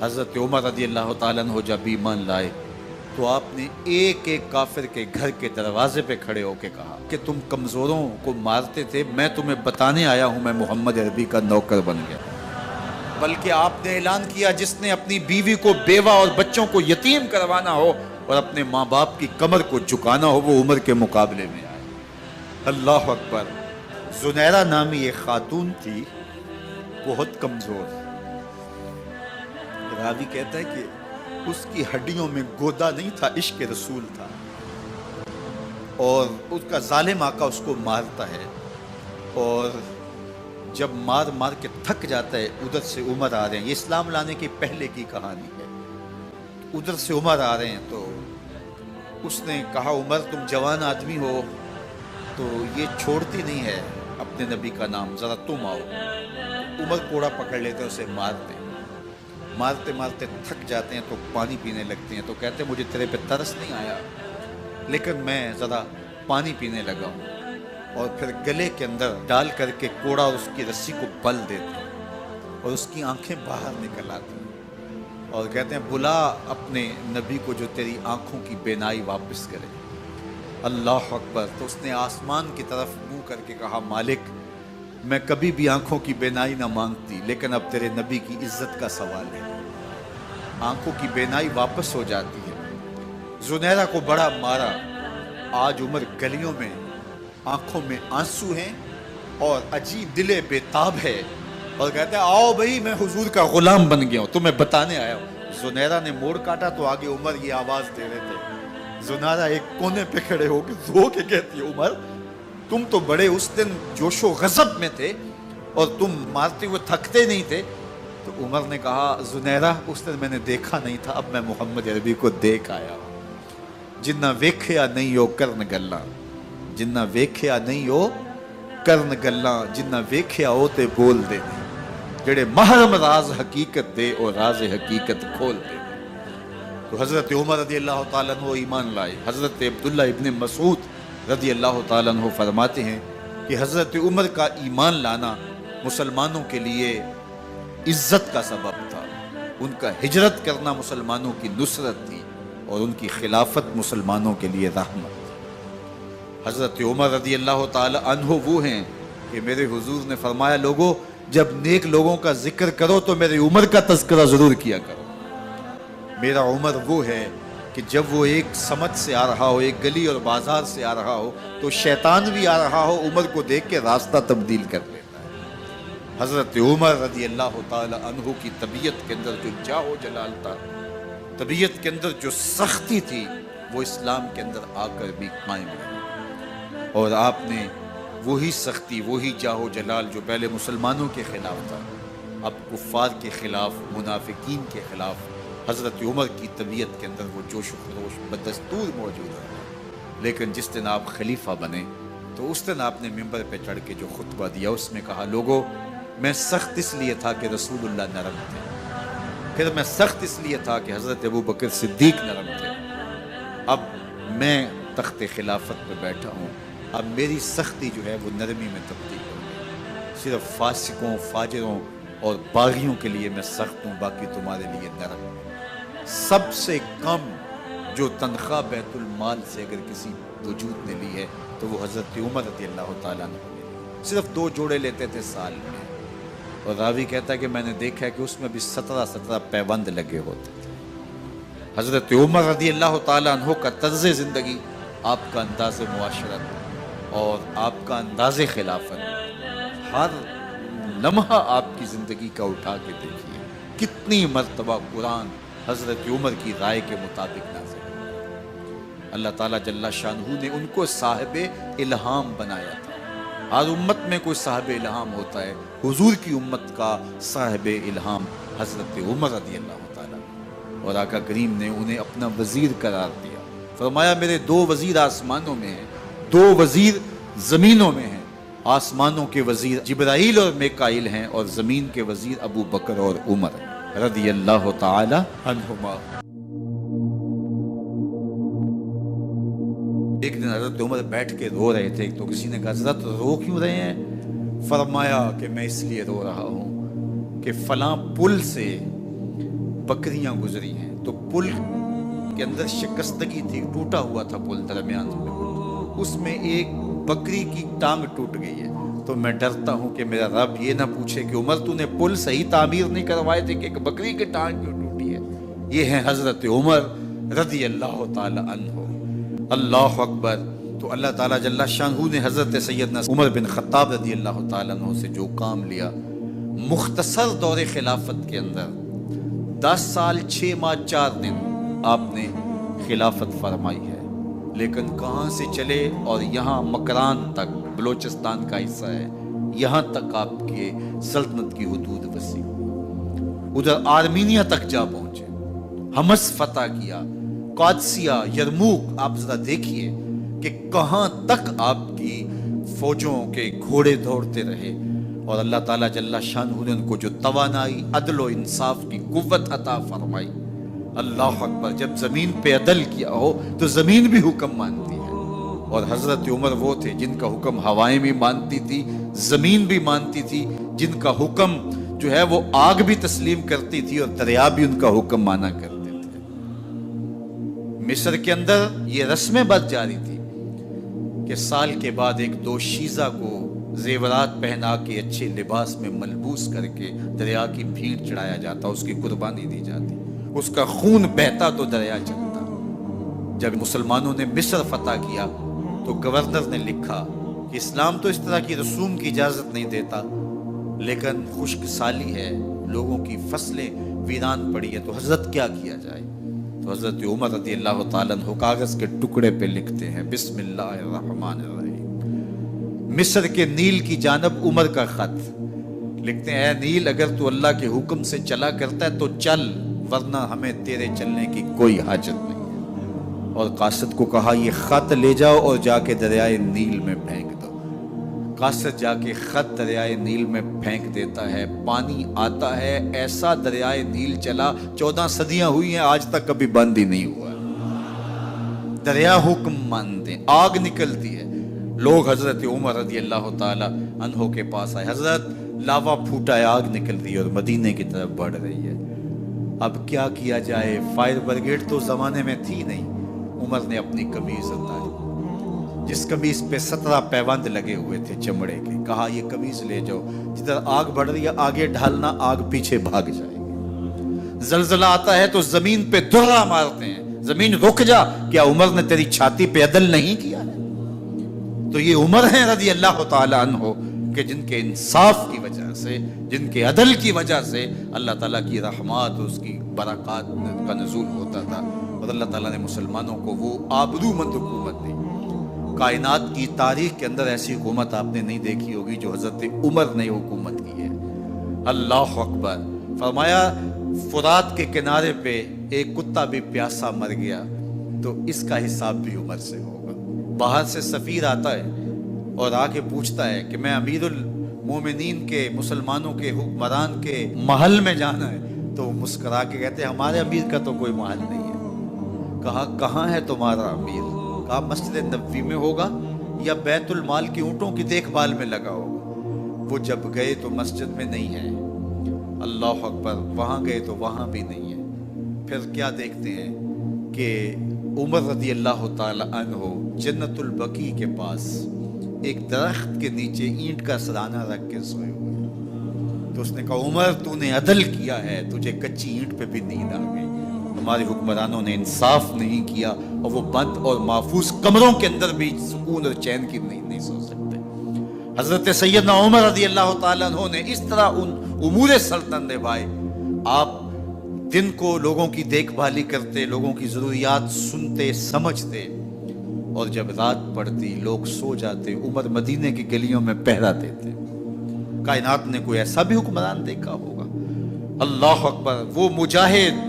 حضرت عمر رضی اللہ تعالیٰ عنہ جب ایمان لائے تو آپ نے ایک ایک کافر کے گھر کے دروازے پہ کھڑے ہو کے کہا کہ تم کمزوروں کو مارتے تھے، میں تمہیں بتانے آیا ہوں میں محمد عربی کا نوکر بن گیا۔ بلکہ آپ نے اعلان کیا جس نے اپنی بیوی کو بیوہ اور بچوں کو یتیم کروانا ہو اور اپنے ماں باپ کی کمر کو جھکانا ہو وہ عمر کے مقابلے میں آئے۔ اللہ اکبر۔ زنیرہ نامی ایک خاتون تھی، بہت کمزور، راوی کہتا ہے کہ اس کی ہڈیوں میں گودا نہیں تھا، عشق رسول تھا، اور اس کا ظالم آقا اس کو مارتا ہے، اور جب مار مار کے تھک جاتا ہے ادھر سے عمر آ رہے ہیں، یہ اسلام لانے کی پہلے کی کہانی ہے، ادھر سے عمر آ رہے ہیں تو اس نے کہا عمر تم جوان آدمی ہو تو یہ چھوڑتی نہیں ہے اپنے نبی کا نام، ذرا تم آؤ۔ عمر کوڑا پکڑ لیتے اسے مارتے مارتے مارتے تھک جاتے ہیں تو پانی پینے لگتے ہیں، تو کہتے ہیں مجھے تیرے پہ ترس نہیں آیا لیکن میں ذرا پانی پینے لگا ہوں، اور پھر گلے کے اندر ڈال کر کے کوڑا اور اس کی رسی کو بل دیتے ہیں اور اس کی آنکھیں باہر نکل آتی ہیں اور کہتے ہیں بلا اپنے نبی کو جو تیری آنکھوں کی بینائی واپس کرے۔ اللہ اکبر۔ تو اس نے آسمان کی طرف منہ کر کے کہا مالک میں کبھی بھی آنکھوں کی بینائی نہ مانگتی لیکن اب تیرے نبی کی عزت کا سوال ہے۔ آنکھوں کی بینائی واپس ہو جاتی ہے۔ زنیرہ کو بڑا مارا، آج عمر گلیوں میں آنکھوں میں آنسو ہیں اور عجیب دل بے تاب ہے، اور کہتے ہیں آؤ بھئی میں حضور کا غلام بن گیا ہوں، تمہیں بتانے آیا ہوں۔ زنیرہ نے موڑ کاٹا تو آگے عمر یہ آواز دے رہے تھے۔ زنیرہ ایک کونے پہ کھڑے ہو کے رو کے کہتی ہے عمر تم تو بڑے اس دن جوش و غضب میں تھے اور تم مارتے ہوئے تھکتے نہیں تھے۔ تو عمر نے کہا زنیرہ اس دن میں نے دیکھا نہیں تھا، اب میں محمد عربی کو دیکھ آیا ہوں۔ جنہ ویکھیا نہیں ہو کرن گلاں، جنہ ویکھیا نہیں ہو کرن گلاں، جنہ ویکھیا ہو تے بول دے، جڑے محرم راز حقیقت دے اور راز حقیقت کھول دے۔ تو حضرت عمر رضی اللہ تعالیٰ عنہ ایمان لائے۔ حضرت عبداللہ ابن مسعود رضی اللہ تعالیٰ عنہ فرماتے ہیں کہ حضرت عمر کا ایمان لانا مسلمانوں کے لیے عزت کا سبب تھا، ان کا ہجرت کرنا مسلمانوں کی نصرت تھی اور ان کی خلافت مسلمانوں کے لیے رحمت تھی۔ حضرت عمر رضی اللہ تعالیٰ عنہ وہ ہیں کہ میرے حضور نے فرمایا لوگوں جب نیک لوگوں کا ذکر کرو تو میرے عمر کا تذکرہ ضرور کیا کرو۔ میرا عمر وہ ہے کہ جب وہ ایک سمت سے آ رہا ہو، ایک گلی اور بازار سے آ رہا ہو تو شیطان بھی آ رہا ہو عمر کو دیکھ کے راستہ تبدیل کر لیتا ہے۔ حضرت عمر رضی اللہ تعالی عنہ کی طبیعت کے اندر جو جاہ و جلال تھا، طبیعت کے اندر جو سختی تھی، وہ اسلام کے اندر آ کر بھی قائم رہی، اور آپ نے وہی سختی، وہی جاہ و جلال جو پہلے مسلمانوں کے خلاف تھا اب کفار کے خلاف، منافقین کے خلاف حضرت عمر کی طبیعت کے اندر وہ جوش و خروش بدستور موجود ہے۔ لیکن جس دن آپ خلیفہ بنے تو اس دن آپ نے ممبر پہ چڑھ کے جو خطبہ دیا اس میں کہا لوگوں میں سخت اس لیے تھا کہ رسول اللہ نرم تھے، پھر میں سخت اس لیے تھا کہ حضرت ابو بکر صدیق نرم تھے، اب میں تخت خلافت پہ بیٹھا ہوں، اب میری سختی جو ہے وہ نرمی میں تبدیل ہو گئی، صرف فاسقوں، فاجروں اور باغیوں کے لیے میں سخت ہوں، باقی تمہارے لیے نرم ہوں۔ سب سے کم جو تنخواہ بیت المال سے اگر کسی وجود نے لی ہے تو وہ حضرت عمر رضی اللہ تعالیٰ عنہ نے صرف 2 جوڑے لیتے تھے سال میں، اور راوی کہتا ہے کہ میں نے دیکھا ہے کہ اس میں بھی 17 پیوند لگے ہوتے تھے۔ حضرت عمر رضی اللہ تعالیٰ عنہ کا طرز زندگی، آپ کا انداز معاشرت اور آپ کا انداز خلافت، ہر لمحہ آپ کی زندگی کا اٹھا کے دیکھیے کتنی مرتبہ قرآن حضرت عمر کی رائے کے مطابق نازل ہوا۔ اللہ تعالیٰ جل شانہ نے ان کو صاحب الہام بنایا تھا۔ ہر امت میں کوئی صاحب الہام ہوتا ہے، حضور کی امت کا صاحب الہام حضرت عمر رضی اللہ تعالیٰ، اور آقا کریم نے انہیں اپنا وزیر قرار دیا۔ فرمایا میرے 2 وزیر آسمانوں میں ہیں، 2 وزیر زمینوں میں ہیں۔ آسمانوں کے وزیر جبرائیل اور میکائیل ہیں اور زمین کے وزیر ابو بکر اور عمر رضی اللہ تعالی عنہما۔ ایک دن حضرت عمر بیٹھ کے رو رہے تھے تو کسی نے کہا حضرت رو کیوں رہے ہیں؟ فرمایا کہ میں اس لیے رو رہا ہوں کہ فلاں پل سے बकरियां गुजरी हैं, तो पुल के अंदर शिकस्तगी थी, टूटा हुआ था पुल दरमियान में, उसमें एक बकरी की टांग टूट गई है। तो मैं डरता हूं कि मेरा रब ये ना पूछे कि उमर तूने पुल सही तामीर नहीं करवाए थे कि एक बकरी की टांग क्यों टूटी है। ये है हजरत उमर रदी अल्लाह ताला अन्हु। अल्लाह अकबर। तो अल्लाह ताला जल्ला शानहू ने हजरत सैयदना उमर बिन खत्ताब रदी अल्लाह ताला अन्हु से जो काम लिया, मुख्तसर दौरे खिलाफत के अंदर 10 साल 6 माह 4 दिन आपने खिलाफत फरमाई है, लेकिन कहाँ से चले और यहाँ मकरान तक, बलोचिस्तान का हिस्सा है, यहाँ तक आपके सल्तनत की हुदूद वसी, उधर आर्मीनिया तक जा पहुंचे, हमस फतह किया, कादसिया, यरमूक। आप जरा देखिए कि कहाँ तक आपकी फौजों के घोड़े दौड़ते रहे, और अल्लाह ताला जल्ला शानहू ने उनको जो तवानाई, अदल और इंसाफ की कुव्वत अता फरमाई। अल्लाह अकबर। जब जमीन पे अदल किया हो तो जमीन भी हुक्म मानती है, और हजरत उमर वो थे जिनका हुक्म हवाएं भी मानती थी, जमीन भी मानती थी, जिनका हुक्म जो है वो आग भी तस्लीम करती थी और दरिया भी उनका हुक्म माना करते थे। मिस्र के अंदर ये रस्में बद जारी थी कि साल के बाद एक दोशीज़ा को जेवरात पहना के अच्छे लिबास में मलबूस करके दरिया की भीड़ चढ़ाया जाता, उसकी कुर्बानी दी जाती, उसका खून बहता तो दरिया चलता। जब मुसलमानों ने मिस्र फतह किया तो गवर्नर ने लिखा कि इस्लाम तो इस तरह की रसूम की इजाजत नहीं देता, लेकिन खुश्क साली है, लोगों की फसलें वीरान पड़ी है, तो हजरत क्या किया जाए। तो हजरत उमर रज़ी अल्लाह ताला अन्हु कागज के टुकड़े पे लिखते हैं, बिस्मिल्लाहिर्रहमानिर्रहीम, मिस्र के नील की जानब उमर का खत लिखते हैं, नील अगर तू अल्लाह के हुक्म से चला करता है तो चल, वरना हमें तेरे चलने की कोई हाजत नहीं है। और कासिद को कहा ये खत ले जाओ और जाके दरियाए नील में फेंक दो। कासिद जाके खत दरियाए नील में फेंक देता है, पानी आता है, ऐसा दरियाए नील चला, 14 सदियां हुई हैं, आज तक कभी बंद ही नहीं हुआ। दरिया हुक्म मानते, आग निकलती है। लोग हजरत उमर रज़ी अल्लाह ताला अन्हु के पास आए, हजरत लावा फूटा है, आग निकल रही है और मदीने की तरफ बढ़ रही है, अब क्या किया जाए। फायर ब्रिगेड तो जमाने में थी नहीं। उमर ने अपनी कमीज उतारी, जिस कमीज पे 17 पैबंद लगे हुए थे चमड़े के, कहा ये कमीज ले जाओ, जिधर आग बढ़ रही है आगे ढालना, आग पीछे भाग जाएगी। जलजला आता है तो जमीन पे दुर्रा मारते हैं, जमीन रुक जा, क्या उमर ने तेरी छाती पे अदल नहीं किया है। तो ये उमर है रज़ी अल्लाह ताला अन्हु कि जिनके इंसाफ की वजह से, जिनके अदल की वजह से अल्लाह ताला की रहमत, उसकी बरक़ात का नज़ूल होता था, और अल्लाह ताला ने मुसलमानों को वो आबरूमंद हुकूमत दी। कायनात की तारीख के अंदर ऐसी हुकूमत आपने नहीं देखी होगी जो हजरत उमर ने हुकूमत की है। अल्लाह अकबर। फरमाया फुरात के किनारे पे एक कुत्ता भी प्यासा मर गया तो इसका हिसाब भी उमर से होगा। बाहर से सफीर आता है और आके पूछता है कि मैं अमीरुल मोमिनीन के, मुसलमानों के हुक्मरान के महल में जाना है, तो मुस्करा के कहते हैं हमारे अमीर का तो कोई महल नहीं है। कहा कहाँ है तुम्हारा अमीर। कहा मस्जिद नबवी में होगा या बैतुल माल के ऊँटों की देखभाल में लगा होगा। वो जब गए तो मस्जिद में नहीं है, अल्लाह अकबर, वहाँ गए तो वहाँ भी नहीं है। फिर क्या देखते हैं कि उमर रज़ी अल्लाह ताला अन्हु जन्नतुल बकी के पास एक दरख्त के नीचे ईंट का सराना रख के सोए हुए। तो उसने कहा उमर तूने अदल किया है, तुझे कच्ची ईंट पे भी नींद आ गई। हमारे हुक्मरानों ने इंसाफ नहीं किया और वो बंद और महफूज कमरों के अंदर भी सुकून और चैन की नींद नहीं सो सकते। हजरत सैयदना उमर रज़ी अल्लाह ताला अन्हु ने इस तरह उन उमूर सल्तनत निभाए। आप दिन को लोगों की देखभाली करते, लोगों की ज़रूरियात सुनते समझते, और जब रात पड़ती लोग सो जाते, उमर मदीने की गलियों में पहरा देते। कायनात ने कोई ऐसा भी हुक्मरान देखा होगा। अल्लाह अकबर। वो मुजाहिद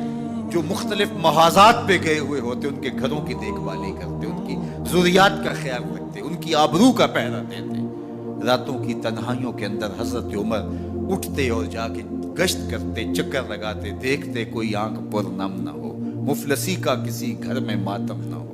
जो मुख्तलिफ महाजात पे गए हुए होते, उनके घरों की देखभाली करते, उनकी ज़रूरियात का ख्याल रखते, उनकी आबरू का पहरा देते। रातों की तन्हाइयों के अंदर हजरत उमर उठते और जाके गश्त करते, चक्कर लगाते, देखते कोई आंख पर नम ना हो, मुफलसी का किसी घर में मातम ना हो।